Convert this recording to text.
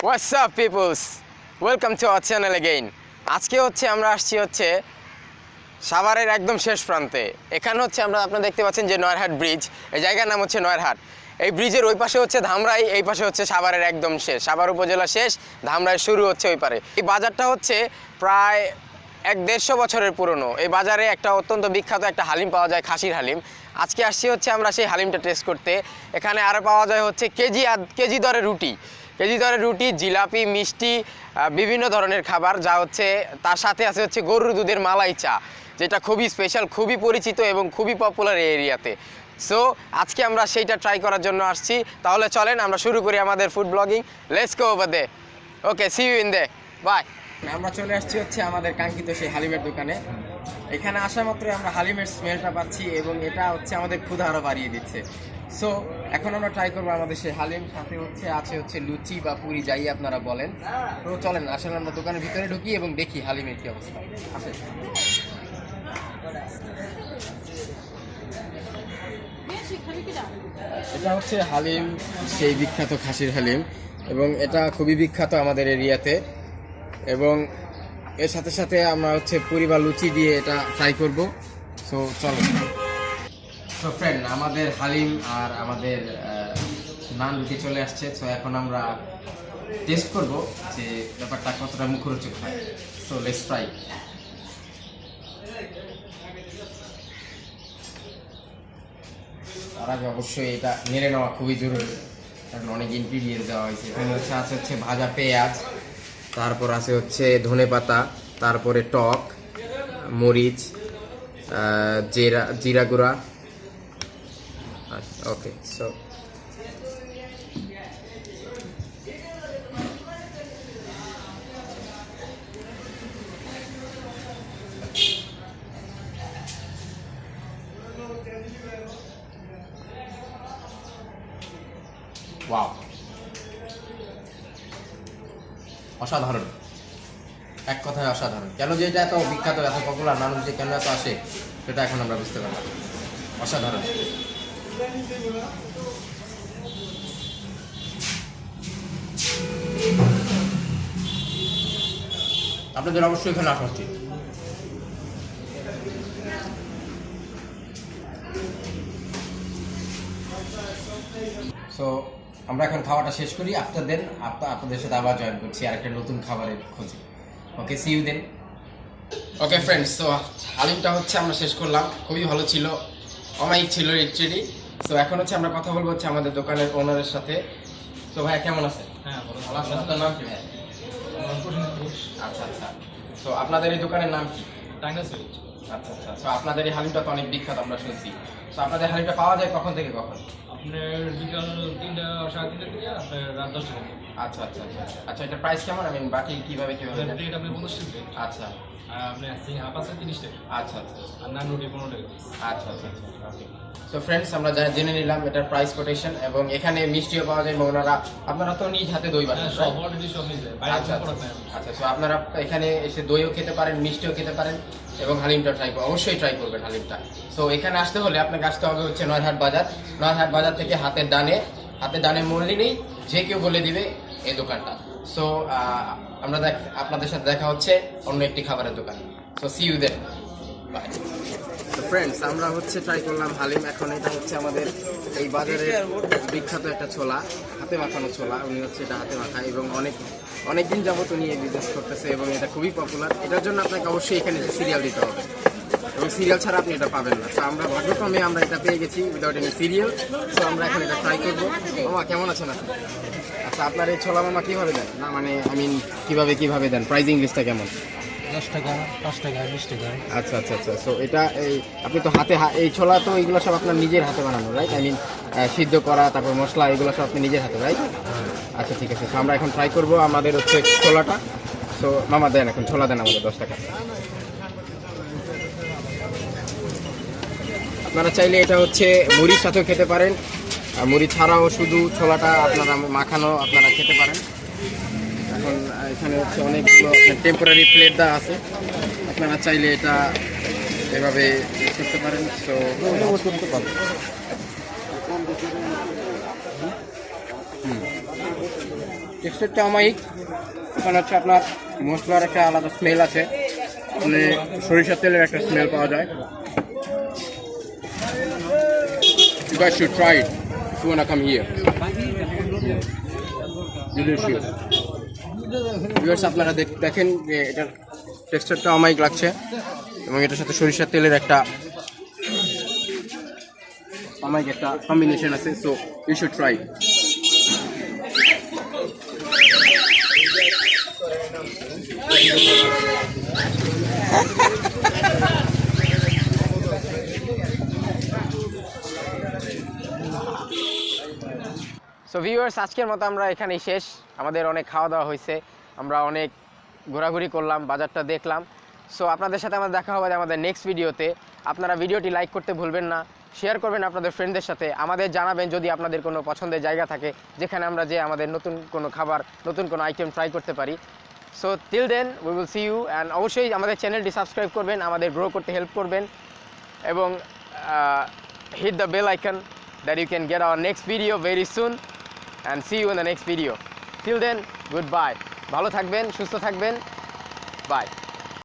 What's up peoples? Welcome to our channel again. আজকে আমরা আসছি সাভারের একদম শেষ প্রান্তে। এখানে আমরা আপনারা দেখতে পাচ্ছেন যে নয়রহাট ব্রিজ, এই জায়গার নাম নয়রহাট। এই ব্রিজের ওই পাশে ধামরাই, এই পাশে সাভারের একদম শেষ, সাভার উপজেলা শেষ, ধামরাই শুরু ওই পারে। এই বাজারটা প্রায় 1-150 বছরের পুরনো। এই বাজারে একটা অত্যন্ত বিখ্যাত একটা হালিম পাওয়া যায়, খাসির হালিম। আজকে আসছি আমরা সেই হালিমটা টেস্ট করতে। এখানে আরও পাওয়া যায় কেজি দরে রুটি, জিলাপি, মিষ্টি, বিভিন্ন ধরনের খাবার, যা তার সাথে আছে গরুর দুধের মালাই চা, যেটা খুবই স্পেশাল, খুবই পরিচিত এবং খুবই পপুলার এই এরিয়াতে। সো আজকে আমরা সেইটা ট্রাই করার জন্য আসছি। তাহলে চলেন আমরা শুরু করি আমাদের food blogging. Let's go over there. Okay, see you in there, bye. আমরা চলে আসছি আমাদের কাঙ্ক্ষিত সেই হালিমের দোকানে। এখানে আসা মাত্রই আমরা হালিমের স্মেলটা পাচ্ছি এবং এটা আমাদের ক্ষুধা আরও বাড়িয়ে দিচ্ছে। সো এখন আমরা ট্রাই করবো আমাদের সেই হালিম, সাথে আছে লুচি বা পুরি, যাই আপনারা বলেন। তো চলেন আসলে আমরা দোকানের ভিতরে ঢুকি এবং দেখি হালিমের কি অবস্থা। আসেন। এটা হালিম, সেই বিখ্যাত খাসির হালিম, এবং এটা খুবই বিখ্যাত আমাদের এরিয়াতে। এবং এর সাথে সাথে আমরা পুরি বা লুচি দিয়ে এটা ট্রাই করব। সো চলো। সো ফ্রেন্ড, আমাদের হালিম আর আমাদের নান রুটি চলে আসছে। সো এখন আমরা টেস্ট করব যে ব্যাপারটা কতটা মুখরোচক হয়। So let's try. তার আগে অবশ্যই এটা নেড়ে নেওয়া খুবই জরুরি, কারণ অনেক ইনগ্রিডিয়েন্টস দেওয়া হয়েছে। এখানে আছে ভাজা পেঁয়াজ, তারপর আছে ধনেপাতা, তারপরে টক, মরিচ, জিরা গুঁড়া। ওকে, সো ওয়াও, অসাধারণ, এক কথায় অসাধারণ। কেন যে এটা এত বিখ্যাত, এত পপুলার, মানুষ যে কেন এত আসে, সেটা এখন আমরা বুঝতে পারলাম। অসাধারণ। আপনাদের অবশ্যই এখানে আসা উচিত। সো আমরা এখন খাওয়াটা শেষ করি। আফটার দেন আপনাদের সাথে আবার জয়েন করছি আর একটা নতুন খাবারের খোঁজে। Okay, see you then. Okay friends, তো হালিমটা আমরা শেষ করলাম, খুবই ভালো ছিল, অমায়িক ছিল অ্যাকচুয়ালি। সো এখন আমরা কথা বলবো আমাদের দোকানের ওনারের সাথে। তো ভাই কেমন আছেন? হ্যাঁ, ভালো আছেন। আপনার নাম কি ভাই? আচ্ছা আচ্ছা। তো আপনাদের এই দোকানের নাম কি? আচ্ছা আচ্ছা। তো আপনাদের এই হালিমটা তো অনেক বিখ্যাত, আমরা শুনছি। তো আপনাদের হালিমটা পাওয়া যায় কখন থেকে কখন? আপনার বিকাল 3টা 3:30 থেকে আপনার রাত 10টা থেকে। আচ্ছা আচ্ছা আচ্ছা আচ্ছা। এটা প্রাইস কেমন? বাকি কিভাবে প্লেট আপনি 50 টাকা। আচ্ছা। আর আপনি হাফ আছে 30 টাকা। আচ্ছা আচ্ছা। আর নান রুটি 15 টাকা। আচ্ছা আচ্ছা আচ্ছা। ওকে। সো ফ্রেন্ডস, আমরা জেনে নিলাম এটার প্রাইস কোটেশন, এবং এখানে মিষ্টিও পাওয়া যায়। এবং আপনারা তো নিজ হাতে দই বানান? সব অলরেডি সব নিজে বাইরে আচ্ছা থেকে প্রোডাক্ট নেন। আচ্ছা। সো আপনারা এখানে এসে দইও খেতে পারেন, মিষ্টিও খেতে পারেন, এবং হালিমটা অবশ্যই ট্রাই করবেন হালিমটা। সো এখানে আসতে হলে আপনাকে আসতে হবে নয়রহাট বাজার। নয়রহাট বাজার থেকে হাতের ডানে মল্লি নেই, যে কেউ বলে দিবে এই দোকানটা। সো আপনাদের সাথে দেখা হচ্ছে অন্য একটি খাবারের দোকানে। So see you then, bye. তো ফ্রেন্ডস, আমরা ট্রাই করলাম হালিম। এখন এটা আমাদের এই বাজারের বিখ্যাত একটা ছোলা, হাতে মাখানো ছোলা। উনি এটা হাতে মাখায় এবং অনেক দিন যাবত উনি এই বিজনেস করতেছে, এবং এটা খুবই পপুলার। এটার জন্য আপনাকে অবশ্যই এখানে সিরিয়াল দিতে হবে, এবং সিরিয়াল ছাড়া আপনি এটা পাবেন না। তো আমরা ভাগ্যক্রমে আমরা এটা পেয়ে গেছি উইদাউট এনি সিরিয়াল। সো আমরা এখন এটা ট্রাই করবো। মামা কেমন আছেন আপনি? আচ্ছা, আপনার এই ছোলা মামা কীভাবে দেন? না মানে কিভাবে দেন? প্রাইজিং লিস্টটা কেমন? 10 টাকা, 5 টাকা, 20 টাকা। আচ্ছা আচ্ছা আচ্ছা। সো এটা আপনি তো এই ছোলা তো এইগুলো সব আপনার নিজের হাতে বানানো, রাইট? সিদ্ধ করা, তারপর মশলা, এগুলো সব আপনি নিজের হাতে, রাইট? আচ্ছা, ঠিক আছে। তো আমরা এখন ট্রাই করবো আমাদের ছোলাটা। তো মামা দেন, এখন ছোলা দেন আমাদের 10 টাকা। আপনারা চাইলে এটা মুড়ির সাথেও খেতে পারেন, মুড়ি ছাড়াও শুধু ছোলাটা আপনারা মাখানো আপনারা খেতে পারেন। এখন এখানে অনেকগুলো টেম্পোরারি প্লেট দেওয়া আছে, আপনারা চাইলে এটা এভাবে করতে পারেন। তো করতে পারবেন। টেক্সচারটা অমায়িক। ওখানে হচ্ছে আপনার মশলার একটা আলাদা স্মেল আছে, মানে সরিষার তেলের একটা স্মেল পাওয়া যায়। You guys should try it if you wanna come here. Delicious. Viewers, আপনারা দেখেন যে এটার টেক্সচারটা অমায়িক লাগছে এবং এটার সাথে সরিষার তেলের একটা অমায়িক একটা কম্বিনেশন আছে, so you should try. So viewers, আজকের মতো আমরা এখানেই শেষ। আমাদের অনেক খাওয়া দাওয়া হয়েছে, আমরা অনেক ঘোরাঘুরি করলাম, বাজারটা দেখলাম। সো আপনাদের সাথে আমার দেখা হবে আমাদের নেক্সট ভিডিওতে। আপনারা ভিডিওটি লাইক করতে ভুলবেন না, শেয়ার করবেন আপনাদের ফ্রেন্ডদের সাথে, আমাদের জানাবেন যদি আপনাদের কোনো পছন্দের জায়গা থাকে যেখানে আমরা যে আমাদের নতুন কোনো খাবার, নতুন কোনো আইটেম ট্রাই করতে পারি। So till then we will see you, and অবশ্যই আমাদের চ্যানেলটি সাবস্ক্রাইব করবেন, আমাদের গ্রো করতে হেল্প করবেন, এবং hit the bell icon that you can get our next video very soon, and see you in the next video. Till then, goodbye. ভালো থাকবেন, সুস্থ থাকবেন, bye.